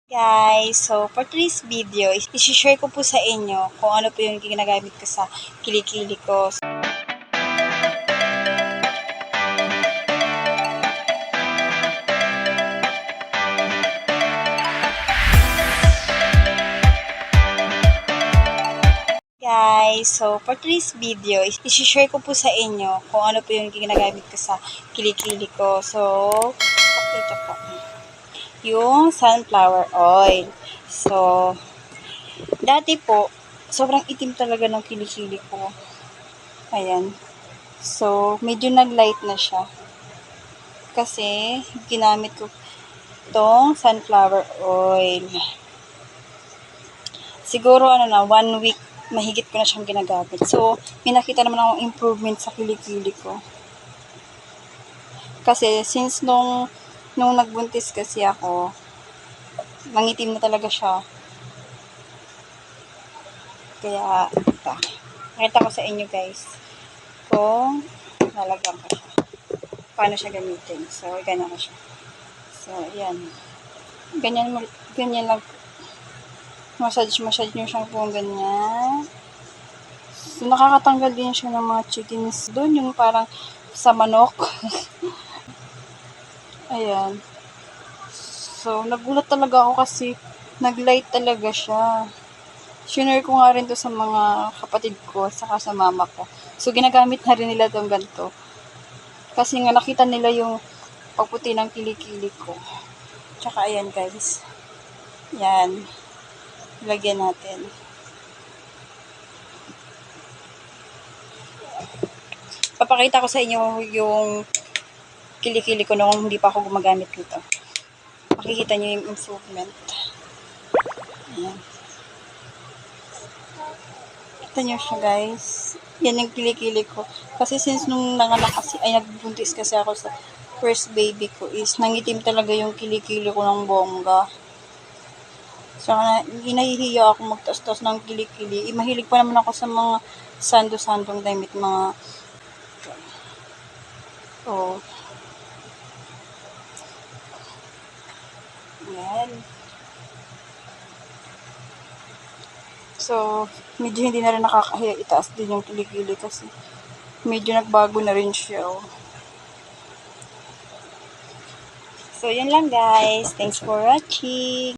Guys, so for today's video, isi-share ko po sa inyo kung ano po yung ginagamit ko sa kilikili ko. Guys, so for today's video, isi-share ko po sa inyo kung ano po yung ginagamit ko sa kilikili ko. So, ito po. Yung sunflower oil. So, dati po, sobrang itim talaga ng kilikili ko. Ayan. So, medyo nag-light na siya. Kasi, ginamit ko itong sunflower oil. Siguro, 1 week, mahigit ko na siyang ginagamit. So, may nakita naman akong improvement sa kilikili ko. Kasi, since nung nagbuntis kasi ako, mangitim na talaga siya. Kaya, ito. Nakita ko sa inyo guys, kung lalagyan ko siya. Paano siya gamitin. So, ganyan ko siya. So, ayan. Ganyan lang. Massage nyo siyang kung ganyan. So, nakakatanggal din siya ng mga chickens doon, yung parang sa manok. Ayan. So, nagulat talaga ako kasi nag-light talaga siya. Shinare ko nga rin to sa mga kapatid ko, saka sa mama ko. So, ginagamit na rin nila itong ganito. Kasi nga nakita nila yung pagputi ng kilikili ko. Tsaka ayan guys. Yan. Lagyan natin. Papakita ko sa inyo yung kilikili ko noong hindi pa ako gumagamit nito. Makikita nyo yung improvement. Ayan. Kita nyo siya guys. Yan yung kilikili ko. Kasi since nung nanganak kasi, ay nagbuntis kasi ako sa first baby ko is nangitim talaga yung kilikili ko ng bongga. So, nahihiya ako magtas-tas ng kilikili. Mahilig pa naman ako sa mga sando-sandong damit, mga yan. So, medyo hindi na rin nakakahiya itaas din yung kilikili kasi medyo nagbago na rin siya. So, yun lang guys. Thanks for watching.